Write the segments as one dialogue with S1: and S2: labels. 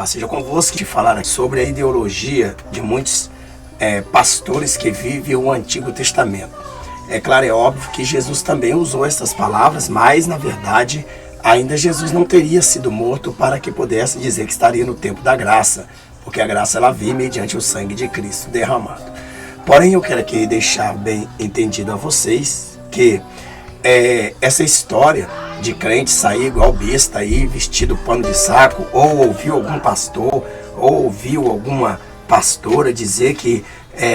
S1: paz seja convosco, de falar sobre a ideologia de muitos pastores que vivem o Antigo Testamento. É claro, é óbvio que Jesus também usou essas palavras, mas na verdade ainda Jesus não teria sido morto para que pudesse dizer que estaria no tempo da graça, porque a graça ela vem mediante o sangue de Cristo derramado. Porém, eu quero aqui deixar bem entendido a vocês que essa história de crente sair igual besta aí, vestido pano de saco, ou ouviu algum pastor, ou ouviu alguma pastora dizer que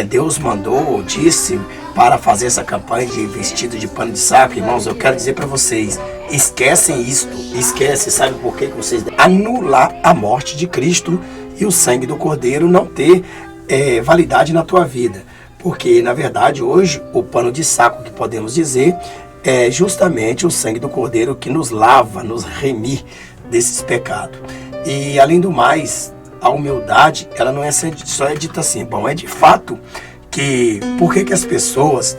S1: Deus mandou ou disse para fazer essa campanha de vestido de pano de saco. Irmãos, eu quero dizer para vocês, esquecem isto, sabe por que vocês anular a morte de Cristo e o sangue do Cordeiro não ter validade na tua vida. Porque, na verdade, hoje, o pano de saco que podemos dizer é justamente o sangue do Cordeiro que nos lava, nos remi desses pecados. E, além do mais, a humildade, ela não é só dita assim. Bom, é de fato que, por que as pessoas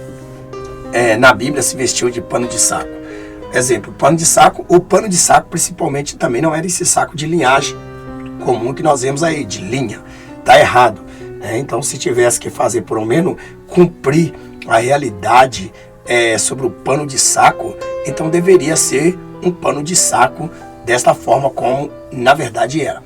S1: na Bíblia se vestiam de pano de saco? Exemplo, o pano de saco principalmente também não era esse saco de linhagem comum que nós vemos aí, de linha. Tá errado. Então, se tivesse que fazer, pelo menos, cumprir a realidade sobre o pano de saco, então deveria ser um pano de saco desta forma como, na verdade, era.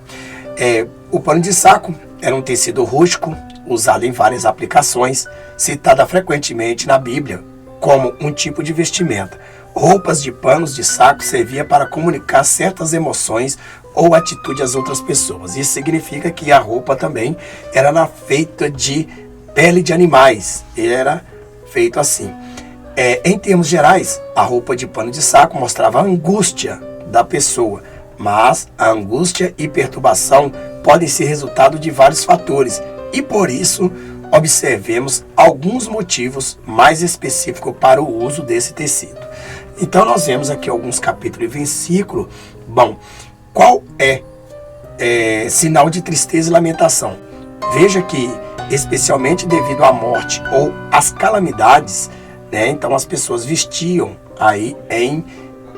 S1: O pano de saco era um tecido rústico, usado em várias aplicações, citada frequentemente na Bíblia como um tipo de vestimenta. Roupas de panos de saco servia para comunicar certas emoções ou atitude às outras pessoas. Isso significa que a roupa também era feita de pele de animais. Era feito assim. Em termos gerais, a roupa de pano de saco mostrava a angústia da pessoa, mas a angústia e perturbação podem ser resultado de vários fatores, e por isso observemos alguns motivos mais específicos para o uso desse tecido. Então nós vemos aqui alguns capítulos e versículos. Bom, qual é sinal de tristeza e lamentação? Veja que, especialmente devido à morte ou às calamidades, então as pessoas vestiam aí em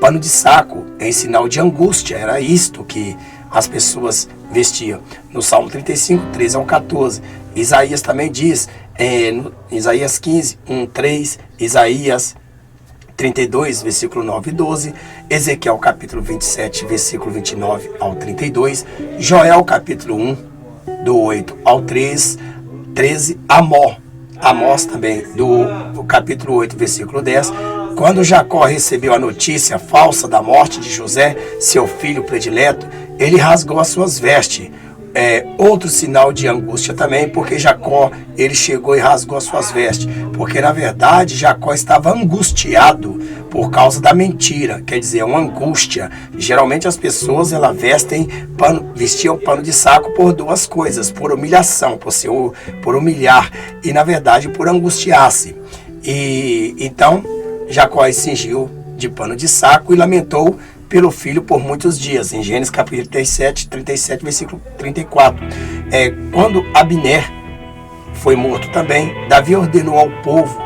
S1: pano de saco, em sinal de angústia. Era isto que as pessoas vestiam. No Salmo 35, 13 ao 14. Isaías também diz, Isaías 15, 1, 3, Isaías 32, versículo 9 e 12, Ezequiel capítulo 27, versículo 29 ao 32, Joel capítulo 1, do 8 ao 13, Amós também, do capítulo 8, versículo 10, quando Jacó recebeu a notícia falsa da morte de José, seu filho predileto, ele rasgou as suas vestes. Outro sinal de angústia também, porque Jacó, ele chegou e rasgou as suas vestes, porque na verdade Jacó estava angustiado por causa da mentira, quer dizer, uma angústia. Geralmente as pessoas vestiam pano de saco por duas coisas, por humilhação, por humilhar, e na verdade por angustiar-se. E então Jacó se cingiu de pano de saco e lamentou pelo filho por muitos dias, em Gênesis capítulo 37, versículo 34. Quando Abner foi morto também, Davi ordenou ao povo,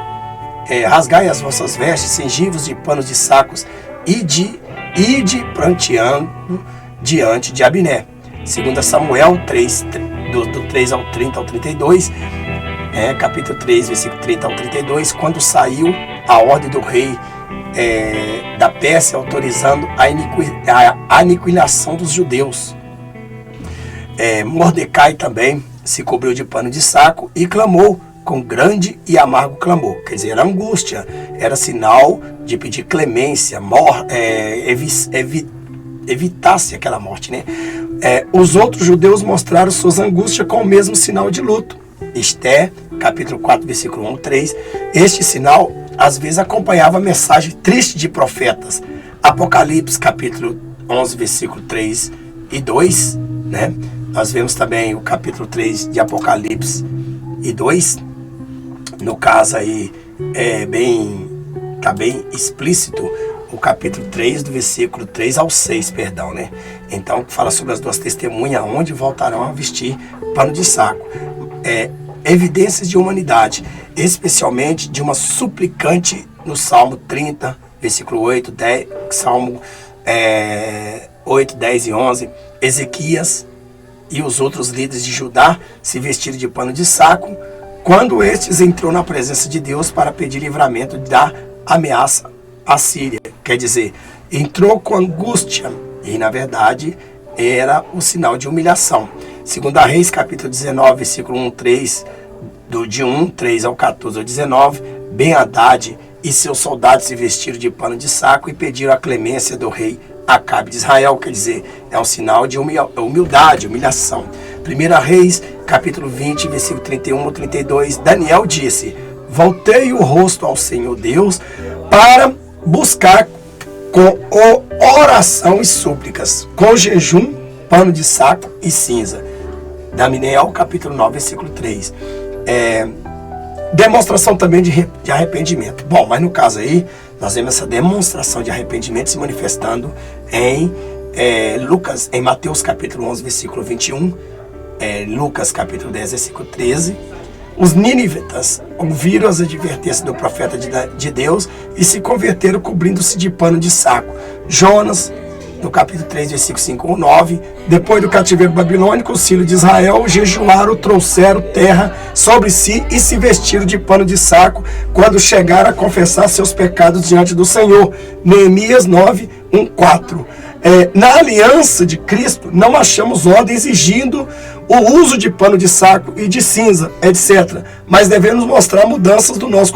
S1: rasgai as vossas vestes, cingivos de panos de sacos, e de pranteando diante de Abner. 2 Samuel 3, do 3 ao 30 ao 32, capítulo 3, versículo 30 ao 32, quando saiu a ordem do rei da Pérsia autorizando a aniquilação dos judeus. Mordecai também se cobriu de pano de saco e clamou com grande e amargo clamor. Quer dizer, era angústia, era sinal de pedir clemência, evitasse aquela morte, né? Os outros judeus mostraram suas angústias com o mesmo sinal de luto. Esther, capítulo 4, versículo 1 ao 3, este sinal às vezes acompanhava a mensagem triste de profetas. Apocalipse, capítulo 11, versículo 3 e 2, né? Nós vemos também o capítulo 3 de Apocalipse e 2. No caso aí, tá bem explícito o capítulo 3, do versículo 3 ao 6, perdão, né? Então, fala sobre as duas testemunhas, onde voltarão a vestir pano de saco. Evidências de humanidade, especialmente de uma suplicante no Salmo 30, versículo 8, 10, Salmo 8, 10 e 11, Ezequias e os outros líderes de Judá se vestiram de pano de saco, quando estes entrou na presença de Deus para pedir livramento da ameaça assíria. Quer dizer, entrou com angústia, e na verdade era o sinal de humilhação. 2 Reis, capítulo 19, versículo 1, 3, de 1, 3 ao 14 ao 19, Ben-Hadad e seus soldados se vestiram de pano de saco e pediram a clemência do rei Acabe de Israel. Quer dizer, é um sinal de humildade, humilhação. 1 Reis, capítulo 20, versículo 31 ao 32, Daniel disse: voltei o rosto ao Senhor Deus para buscar com oração e súplicas, com jejum, pano de saco e cinza. Daniel, capítulo 9, versículo 3. Demonstração também de arrependimento. Bom, mas no caso aí, nós vemos essa demonstração de arrependimento se manifestando em Lucas, em Mateus capítulo 11, versículo 21, Lucas capítulo 10, versículo 13. Os nínivitas ouviram as advertências do profeta de Deus e se converteram cobrindo-se de pano de saco. Jonas, no capítulo 3, versículo 5 ou 9, depois do cativeiro babilônico, os filhos de Israel jejuaram, trouxeram terra sobre si e se vestiram de pano de saco quando chegaram a confessar seus pecados diante do Senhor. Neemias 9, 1, 4. Na aliança de Cristo, não achamos ordem exigindo o uso de pano de saco e de cinza, etc. Mas devemos mostrar mudanças do nosso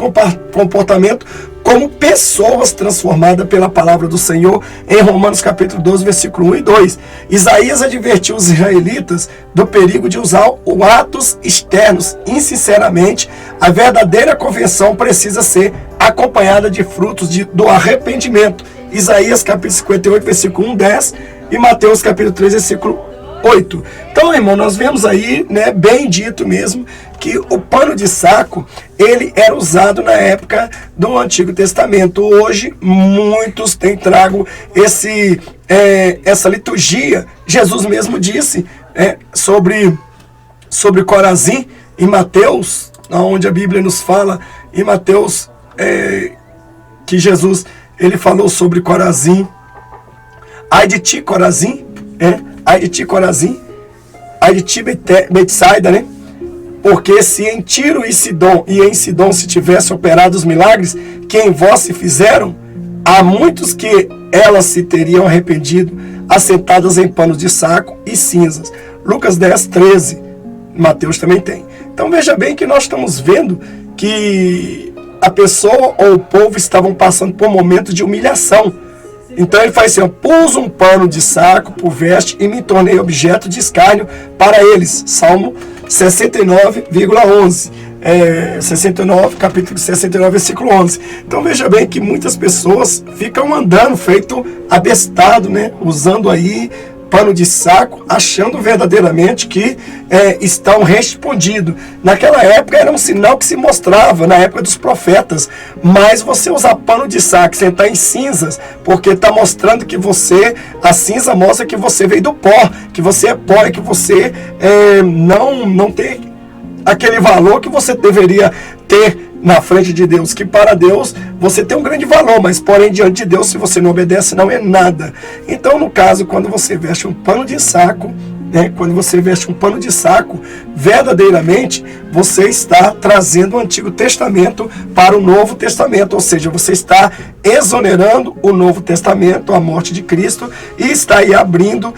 S1: comportamento como pessoas transformadas pela palavra do Senhor, em Romanos capítulo 12, versículo 1 e 2. Isaías advertiu os israelitas do perigo de usar atos externos insinceramente. A verdadeira conversão precisa ser acompanhada de frutos do arrependimento. Isaías capítulo 58, versículo 1, 10 e Mateus capítulo 3, versículo 8. Então, irmão, nós vemos aí, né, bem dito mesmo, que o pano de saco, ele era usado na época do Antigo Testamento. Hoje, muitos têm trago essa liturgia. Jesus mesmo disse sobre Corazim, em Mateus, onde a Bíblia nos fala, em Mateus, que Jesus, ele falou sobre Corazim. Ai de ti, Corazim, ai de ti, Corazim, ai de ti, Betsaida, né? Porque se em Tiro e em Sidom se tivessem operado os milagres que em vós se fizeram, há muitos que elas se teriam arrependido, assentadas em panos de saco e cinzas. Lucas 10, 13. Mateus também tem. Então veja bem que nós estamos vendo que a pessoa ou o povo estavam passando por um momento de humilhação. Então ele faz assim: pus um pano de saco por veste e me tornei objeto de escárnio para eles. Salmo 69,11. 69, capítulo 69, versículo 11. Então veja bem que muitas pessoas ficam andando feito abestado, né? Usando aí pano de saco, achando verdadeiramente que estão respondidos. Naquela época era um sinal que se mostrava, na época dos profetas. Mas você usar pano de saco, sentar em cinzas, porque está mostrando que a cinza mostra que você veio do pó, que você é pó, e que você não tem aquele valor que você deveria ter na frente de Deus, que para Deus você tem um grande valor, mas porém diante de Deus, se você não obedece, não é nada. Então, no caso, quando você veste um pano de saco, quando você veste um pano de saco, verdadeiramente você está trazendo o Antigo Testamento para o Novo Testamento, ou seja, você está exonerando o Novo Testamento, a morte de Cristo, e está aí abrindo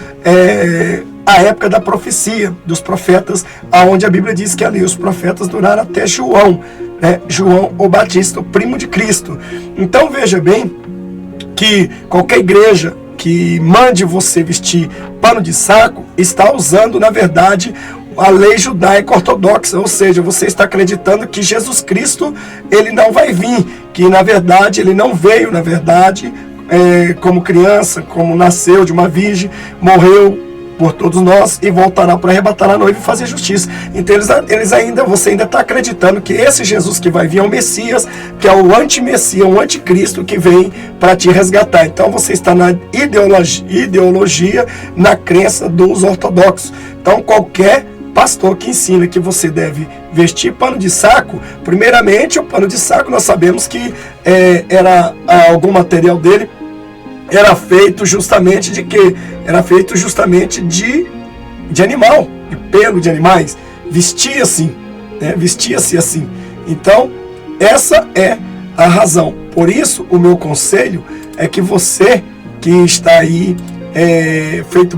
S1: a época da profecia, dos profetas, aonde a Bíblia diz que ali os profetas duraram até João, João o Batista, o primo de Cristo. Então veja bem que qualquer igreja que mande você vestir pano de saco está usando, na verdade, a lei judaica ortodoxa, ou seja, você está acreditando que Jesus Cristo, ele não vai vir, que na verdade ele não veio, na verdade, como criança, como nasceu de uma virgem, morreu por todos nós e voltará para arrebatar a noiva e fazer justiça. Então você ainda está acreditando que esse Jesus que vai vir é o Messias, que é o anti-Messias, o anticristo que vem para te resgatar. Então você está na ideologia, na crença dos ortodoxos. Então qualquer pastor que ensina que você deve vestir pano de saco, primeiramente o pano de saco nós sabemos que era algum material dele era feito justamente de quê? Era feito justamente de de animal, de pelo de animais, vestia-se, né? Vestia-se assim. Então, essa é a razão. Por isso, o meu conselho é que você que está aí feito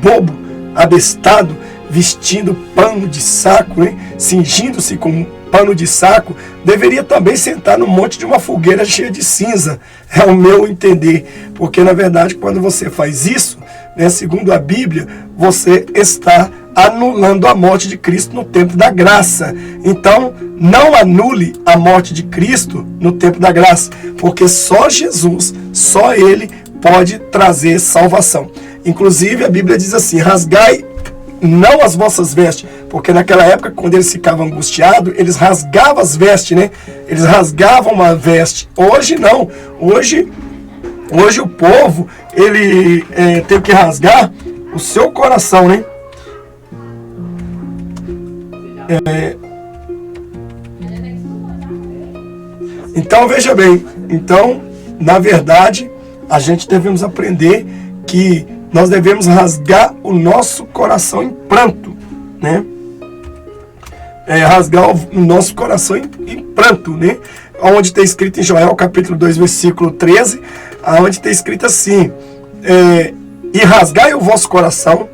S1: bobo, abestado, vestindo pano de saco, hein? Cingindo-se com pano de saco, deveria também sentar no monte de uma fogueira cheia de cinza, é o meu entender, porque na verdade quando você faz isso, né, segundo a Bíblia, você está anulando a morte de Cristo no tempo da graça. Então, não anule a morte de Cristo no tempo da graça, porque só Jesus, só Ele pode trazer salvação. Inclusive a Bíblia diz assim: rasgai não as vossas vestes, porque naquela época, quando eles ficavam angustiados, eles rasgavam as vestes, né? Eles rasgavam uma veste. Hoje não. Hoje o povo, ele tem que rasgar o seu coração, né? Então, veja bem. Então, na verdade, a gente devemos aprender que nós devemos rasgar o nosso coração em pranto, né? Rasgar o nosso coração em pranto, né? Onde está escrito em Joel, capítulo 2, versículo 13, onde está escrito assim: e rasgai o vosso coração,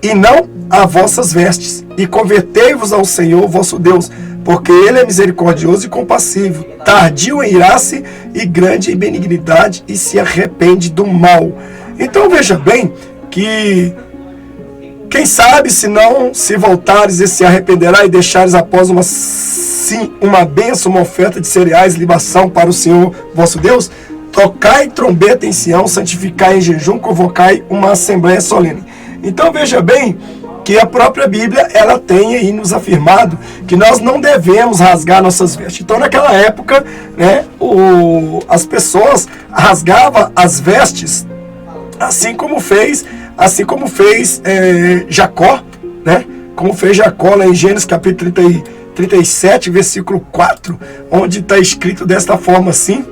S1: e não as vossas vestes, e convertei-vos ao Senhor vosso Deus, porque Ele é misericordioso e compassivo, tardio em irar-se e grande em benignidade, e se arrepende do mal. Então veja bem que, quem sabe, se não se voltares e se arrependerá e deixares após uma bênção, uma oferta de cereais, libação para o Senhor vosso Deus, tocai trombeta em Sião, santificai em jejum, convocai uma assembleia solene. Então veja bem que a própria Bíblia, ela tem aí nos afirmado que nós não devemos rasgar nossas vestes. Então naquela época, né, as pessoas rasgavam as vestes, assim como fez Jacó, né? Como fez Jacó lá em Gênesis capítulo 37, versículo 4, onde está escrito desta forma assim,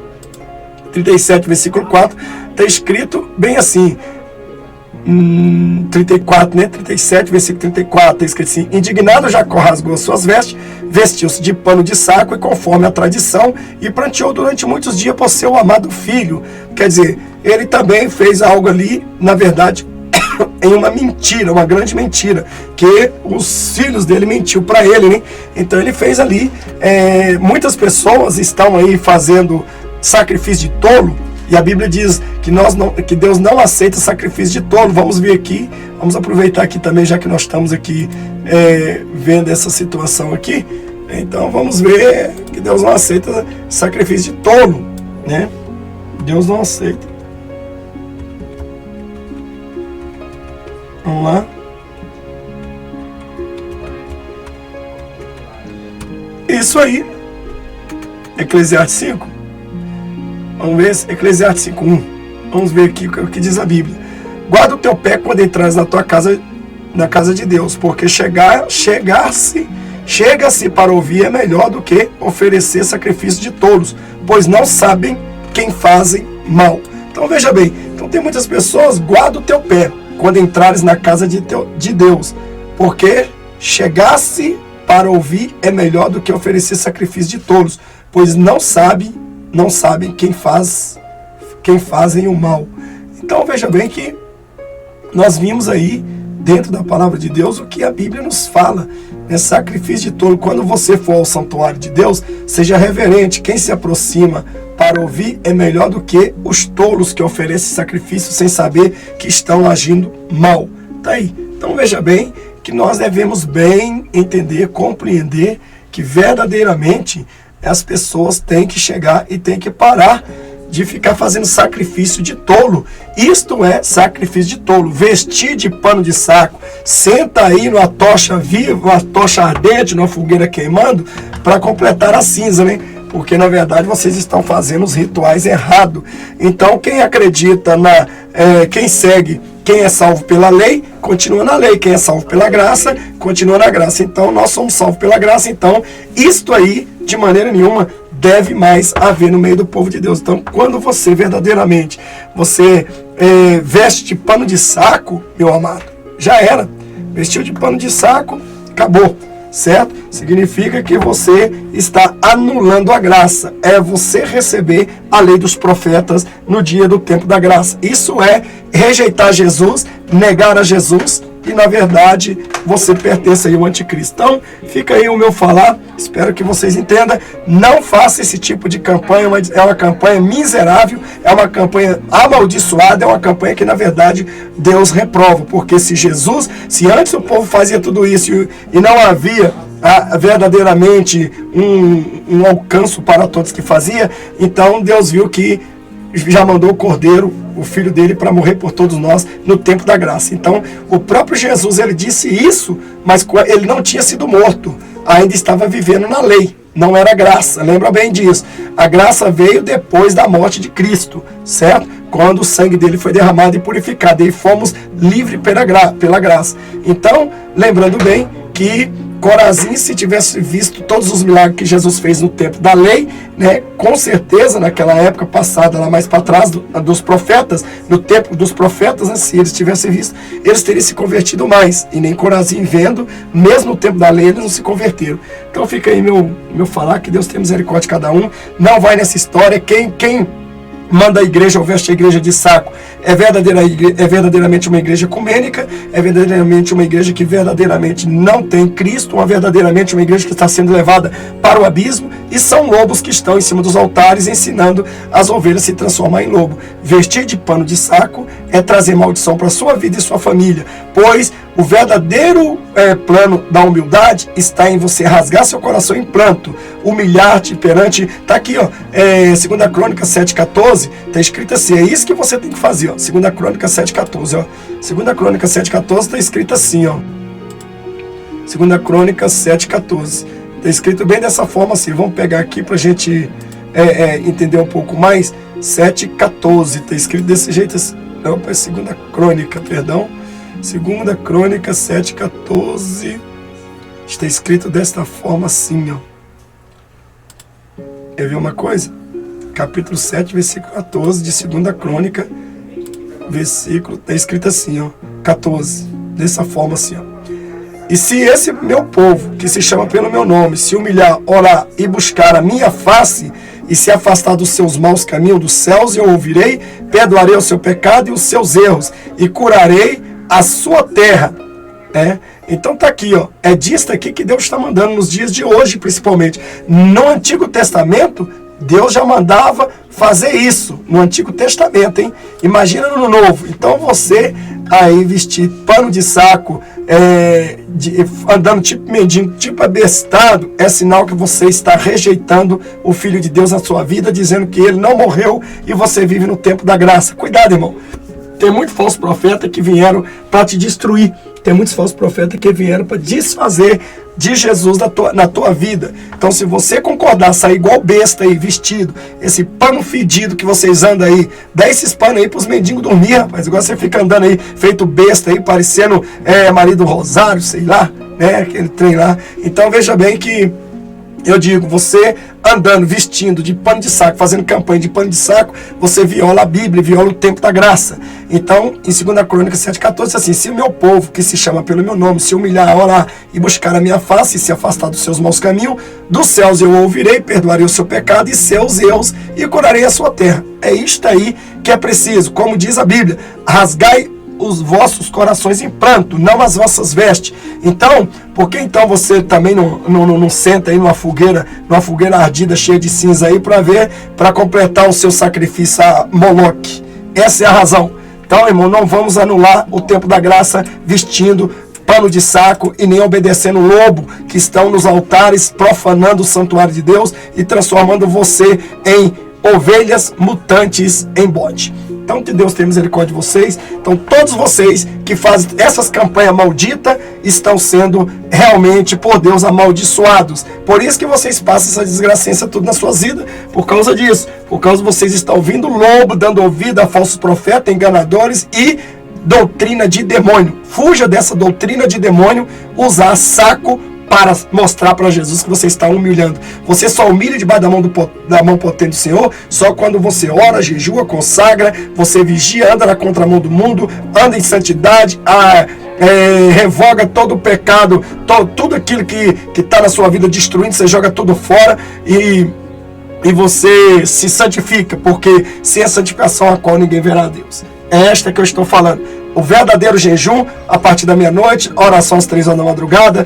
S1: 37, versículo 4, está escrito bem assim, 34, né? 37, versículo 34, está escrito assim: indignado Jacó rasgou as suas vestes, vestiu-se de pano de saco e conforme a tradição, e pranteou durante muitos dias por seu amado filho. Quer dizer, ele também fez algo ali, na verdade, em uma mentira, uma grande mentira, que os filhos dele mentiu para ele, né? Então ele fez ali, muitas pessoas estão aí fazendo sacrifício de tolo, e a Bíblia diz que Deus não aceita sacrifício de tolo. Vamos ver aqui, vamos aproveitar aqui também, já que nós estamos aqui vendo essa situação aqui. Então vamos ver que Deus não aceita sacrifício de tolo, né? Deus não aceita. Vamos lá. Isso aí. Eclesiastes 5. Vamos ver, Eclesiastes 5:1. Vamos ver aqui o que diz a Bíblia. Guarda o teu pé quando entrares na tua casa, na casa de Deus, porque chega-se para ouvir é melhor do que oferecer sacrifício de tolos, pois não sabem quem fazem mal. Então veja bem, então tem muitas pessoas: guarda o teu pé quando entrares na casa de Deus, porque chegar-se para ouvir é melhor do que oferecer sacrifício de tolos, pois não sabem quem fazem o mal. Então veja bem que nós vimos aí dentro da palavra de Deus o que a Bíblia nos fala, né? Sacrifício de tolo. Quando você for ao santuário de Deus, seja reverente. Quem se aproxima para ouvir é melhor do que os tolos que oferecem sacrifício sem saber que estão agindo mal. Tá aí. Então veja bem que nós devemos bem entender, compreender que verdadeiramente as pessoas têm que chegar e têm que parar de ficar fazendo sacrifício de tolo. Isto é sacrifício de tolo. Vestir de pano de saco, senta aí numa tocha viva, uma tocha ardente, numa fogueira queimando, para completar a cinza, né? Porque na verdade vocês estão fazendo os rituais errados. Então quem acredita quem segue, quem é salvo pela lei, continua na lei. Quem é salvo pela graça, continua na graça. Então nós somos salvos pela graça. Então isto aí, de maneira nenhuma, deve mais haver no meio do povo de Deus. Então, quando você verdadeiramente, veste de pano de saco, meu amado, já era. vestiu de pano de saco, acabou, certo? Significa que você está anulando a graça. É você receber a lei dos profetas no dia do tempo da graça. Isso é rejeitar Jesus, negar a Jesus, e na verdade você pertence aí ao anticristo. Então fica aí o meu falar, espero que vocês entendam. Não faça esse tipo de campanha, é uma campanha miserável, é uma campanha amaldiçoada, é uma campanha que na verdade Deus reprova, porque se antes o povo fazia tudo isso e não havia verdadeiramente um alcance para todos que fazia, então Deus viu que já mandou o Cordeiro, o Filho dele, para morrer por todos nós no tempo da graça. Então, o próprio Jesus, ele disse isso, mas ele não tinha sido morto, ainda estava vivendo na lei, não era graça, lembra bem disso. A graça veio depois da morte de Cristo, certo? Quando o sangue dele foi derramado e purificado, e fomos livres pela graça. Então, lembrando bem que Corazim, se tivesse visto todos os milagres que Jesus fez no tempo da lei, né, com certeza naquela época passada, lá mais para trás dos profetas, no tempo dos profetas, né, se eles tivessem visto, eles teriam se convertido mais. E nem Corazim vendo, mesmo no tempo da lei, eles não se converteram. Então fica aí meu falar, que Deus tenha misericórdia de cada um. Não vai nessa história. Quem manda a igreja ou veste a igreja de saco é verdadeiramente uma igreja ecumênica, é verdadeiramente uma igreja que verdadeiramente não tem Cristo, verdadeiramente uma igreja que está sendo levada para o abismo, e são lobos que estão em cima dos altares ensinando as ovelhas a se transformar em lobo. Vestir de pano de saco é trazer maldição para a sua vida e sua família, pois o verdadeiro plano da humildade está em você rasgar seu coração em pranto, humilhar-te perante, está aqui, ó, 2 Crônicas 7,14, está escrito assim, é isso que você tem que fazer, ó, 2 Crônicas 7,14, ó, 2 Crônicas 7,14 está escrito assim, ó, 2 Crônicas 7,14, está escrito bem dessa forma assim, vamos pegar aqui para a gente entender um pouco mais, 7,14, está escrito desse jeito assim, não, é 2 Crônica, perdão, 2 Crônica 7,14, está escrito desta forma assim, ó. Quer ver uma coisa? Capítulo 7, versículo 14 de 2 Crônica, versículo, está escrito assim, ó, 14, dessa forma assim, ó. E se esse meu povo, que se chama pelo meu nome, se humilhar, orar e buscar a minha face, e se afastar dos seus maus caminhos dos céus, eu ouvirei, perdoarei o seu pecado e os seus erros, e curarei a sua terra, né? Então tá aqui, ó, é disso aqui que Deus está mandando nos dias de hoje, principalmente. No Antigo Testamento, Deus já mandava fazer isso, no Antigo Testamento, hein? Imagina no Novo. Então você aí vestir pano de saco, andando tipo mendigo, tipo abestado, é sinal que você está rejeitando o Filho de Deus na sua vida, dizendo que ele não morreu e você vive no tempo da graça. Cuidado, irmão. Tem muitos falsos profetas que vieram para te destruir. Tem muitos falsos profetas que vieram para desfazer de Jesus na tua vida. Então, se você concordar, sair igual besta aí, vestido, esse pano fedido que vocês andam aí, dá esses panos aí pros mendigos dormir, rapaz. Igual você fica andando aí, feito besta aí, parecendo marido Rosário, sei lá, né, aquele trem lá. Então, veja bem que eu digo, você andando, vestindo de pano de saco, fazendo campanha de pano de saco, você viola a Bíblia, viola o tempo da graça. Então, em 2 Crônicas 7,14, assim, se o meu povo, que se chama pelo meu nome, se humilhar, orar e buscar a minha face, e se afastar dos seus maus caminhos, dos céus eu ouvirei, perdoarei o seu pecado e seus erros, e curarei a sua terra. É isto aí que é preciso, como diz a Bíblia, rasgai os vossos corações em pranto, não as vossas vestes. Então, por que então você também não senta aí numa fogueira ardida, cheia de cinza aí, para completar o seu sacrifício a Moloque? Essa é a razão. Então, irmão, não vamos anular o tempo da graça vestindo pano de saco e nem obedecendo o lobo que estão nos altares, profanando o santuário de Deus e transformando você em ovelhas mutantes em bode. Então, que Deus tenha misericórdia de vocês. Então, todos vocês que fazem essas campanhas malditas estão sendo realmente, por Deus, amaldiçoados. Por isso que vocês passam essa desgracença tudo nas suas vidas, por causa disso. Por causa de vocês estão ouvindo lobo, dando ouvido a falsos profetas, enganadores e doutrina de demônio. Fuja dessa doutrina de demônio, usar saco para mostrar para Jesus que você está humilhando. Você só humilha debaixo da mão potente do Senhor só quando você ora, jejua, consagra, você vigia, anda na contramão do mundo, anda em santidade, revoga todo o pecado, tudo aquilo que está na sua vida destruindo, você joga tudo fora e você se santifica, porque sem a santificação a qual ninguém verá a Deus. É esta que eu estou falando. O verdadeiro jejum, a partir da meia-noite, oração às 3 horas da madrugada,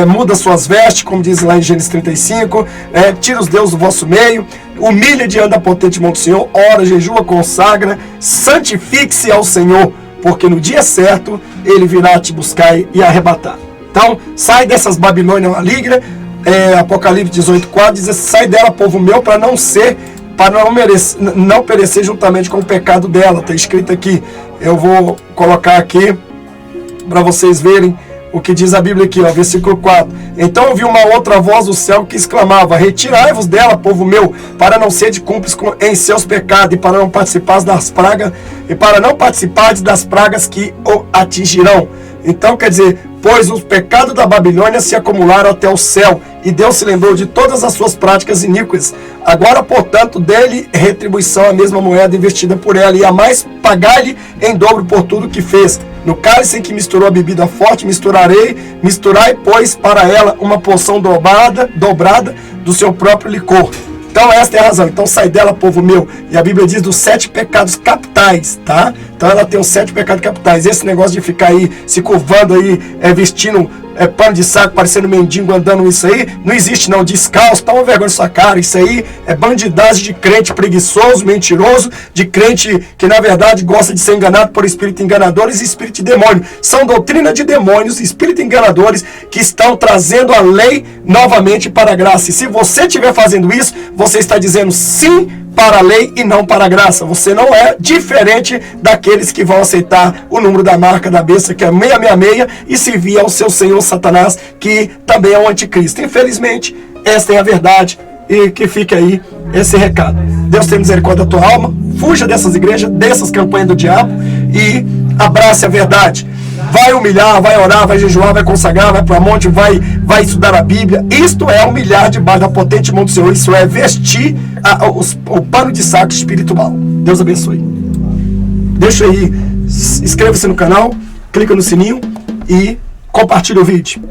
S1: muda suas vestes, como diz lá em Gênesis 35, tira os deuses do vosso meio, humilha diante da potente mão do Senhor, ora, jejua, consagra, santifique-se ao Senhor, porque no dia certo Ele virá te buscar e arrebatar. Então, sai dessas Babilônias malignas. Apocalipse 18:4 diz: sai dela, povo meu, para não perecer juntamente com o pecado dela. Está escrito aqui. Eu vou colocar aqui para vocês verem o que diz a Bíblia aqui, ó, versículo 4. Então ouvi uma outra voz do céu que exclamava: retirai-vos dela, povo meu, para não sede cúmplices em seus pecados, e para não participares das pragas, das pragas que o atingirão. Então, quer dizer, pois os pecados da Babilônia se acumularam até o céu, e Deus se lembrou de todas as suas práticas iníquas. Agora, portanto, dê-lhe retribuição a mesma moeda investida por ela, e a mais pagar-lhe em dobro por tudo que fez. No cálice em que misturou a bebida forte, misturai, pois, para ela uma porção dobrada do seu próprio licor. Então esta é a razão. Então sai dela, povo meu. E a Bíblia diz dos 7 pecados capitais, tá? Então ela tem os 7 pecados capitais. Esse negócio de ficar aí, se curvando aí, vestindo pano de saco, parecendo mendigo, andando isso aí, não existe não. Descalço, toma vergonha na sua cara. Isso aí é bandidagem de crente preguiçoso, mentiroso, de crente que na verdade gosta de ser enganado por espíritos enganadores e espírito de demônio. São doutrina de demônios, espíritos enganadores que estão trazendo a lei novamente para a graça. E se você estiver fazendo isso, você está dizendo sim para a lei e não para a graça. Você não é diferente daqueles que vão aceitar o número da marca da besta, que é 666, e servir ao seu senhor Satanás, que também é o anticristo. Infelizmente, esta é a verdade, e que fica aí esse recado. Deus tem misericórdia da tua alma, fuja dessas igrejas, dessas campanhas do diabo, e abrace a verdade. Vai humilhar, vai orar, vai jejuar, vai consagrar, vai para o monte, vai estudar a Bíblia. Isto é humilhar debaixo da potente mão do Senhor. Isso é vestir o pano de saco espiritual. Deus abençoe. Deixa aí, inscreva-se no canal, clica no sininho e compartilha o vídeo.